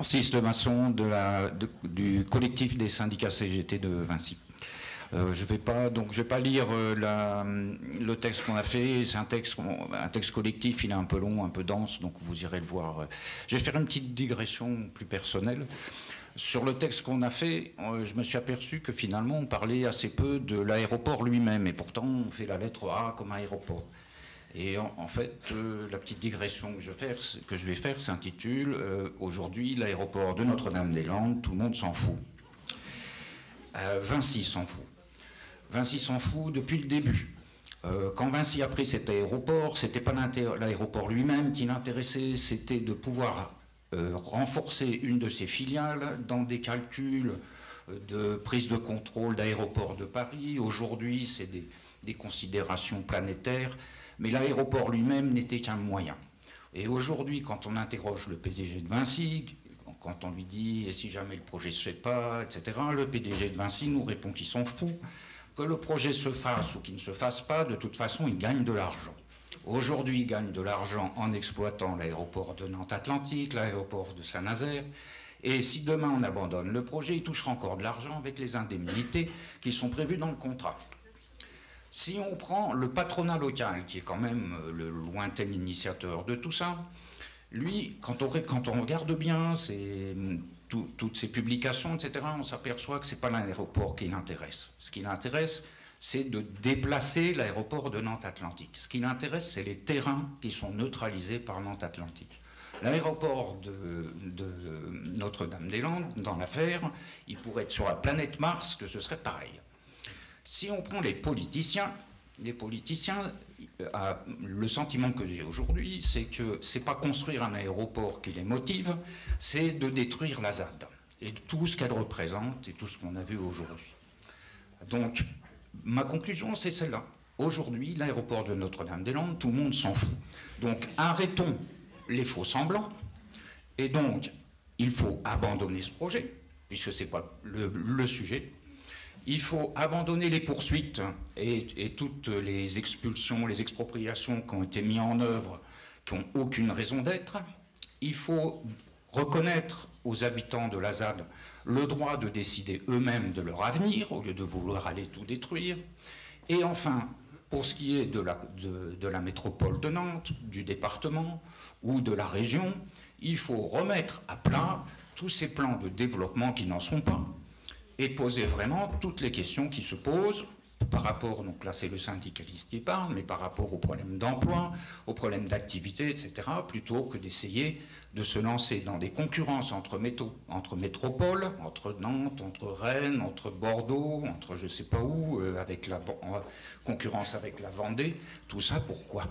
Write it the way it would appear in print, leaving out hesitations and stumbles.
Francis de Masson du collectif des syndicats CGT de Vinci. Je vais pas lire le texte qu'on a fait. C'est un texte collectif, il est un peu long, un peu dense, donc vous irez le voir. Je vais faire une petite digression plus personnelle. Sur le texte qu'on a fait, je me suis aperçu que finalement on parlait assez peu de l'aéroport lui-même, et pourtant on fait la lettre A comme aéroport. Et en fait, la petite digression que je vais faire s'intitule aujourd'hui l'aéroport de Notre-Dame-des-Landes, tout le monde s'en fout. Vinci s'en fout. Vinci s'en fout depuis le début. Quand Vinci a pris cet aéroport, c'était pas l'aéroport lui-même qui l'intéressait, c'était de pouvoir renforcer une de ses filiales dans des calculs de prise de contrôle d'aéroport de Paris. Aujourd'hui, c'est des considérations planétaires, mais l'aéroport lui-même n'était qu'un moyen. Et aujourd'hui, quand on interroge le PDG de Vinci, quand on lui dit « et si jamais le projet ne se fait pas », etc., le PDG de Vinci nous répond qu'il s'en fout, que le projet se fasse ou qu'il ne se fasse pas, de toute façon, il gagne de l'argent. Aujourd'hui, il gagne de l'argent en exploitant l'aéroport de Nantes-Atlantique, l'aéroport de Saint-Nazaire, et si demain on abandonne le projet, il touchera encore de l'argent avec les indemnités qui sont prévues dans le contrat. Si on prend le patronat local, qui est quand même le lointain initiateur de tout ça, lui, quand on regarde bien toutes ces publications, etc., on s'aperçoit que ce n'est pas l'aéroport qui l'intéresse. Ce qui l'intéresse, c'est de déplacer l'aéroport de Nantes-Atlantique. Ce qui l'intéresse, c'est les terrains qui sont neutralisés par Nantes-Atlantique. L'aéroport de Notre-Dame-des-Landes, dans l'affaire, il pourrait être sur la planète Mars, que ce serait pareil. Si on prend les politiciens, le sentiment que j'ai aujourd'hui, c'est que ce n'est pas construire un aéroport qui les motive, c'est de détruire la ZAD et tout ce qu'elle représente et tout ce qu'on a vu aujourd'hui. Donc, ma conclusion, c'est celle-là. Aujourd'hui, l'aéroport de Notre-Dame-des-Landes, tout le monde s'en fout. Donc, arrêtons les faux semblants. Et donc, il faut abandonner ce projet, puisque ce n'est pas le sujet. Il faut abandonner les poursuites et toutes les expulsions, les expropriations qui ont été mises en œuvre, qui n'ont aucune raison d'être. Il faut reconnaître aux habitants de la ZAD le droit de décider eux-mêmes de leur avenir, au lieu de vouloir aller tout détruire. Et enfin, pour ce qui est de la métropole de Nantes, du département ou de la région, il faut remettre à plat tous ces plans de développement qui n'en sont pas, et poser vraiment toutes les questions qui se posent par rapport, donc là c'est le syndicaliste qui parle, mais par rapport aux problèmes d'emploi, aux problèmes d'activité, etc., plutôt que d'essayer de se lancer dans des concurrences entre métropoles, entre Nantes, entre Rennes, entre Bordeaux, entre je ne sais pas où, avec la concurrence avec la Vendée. Tout ça pourquoi?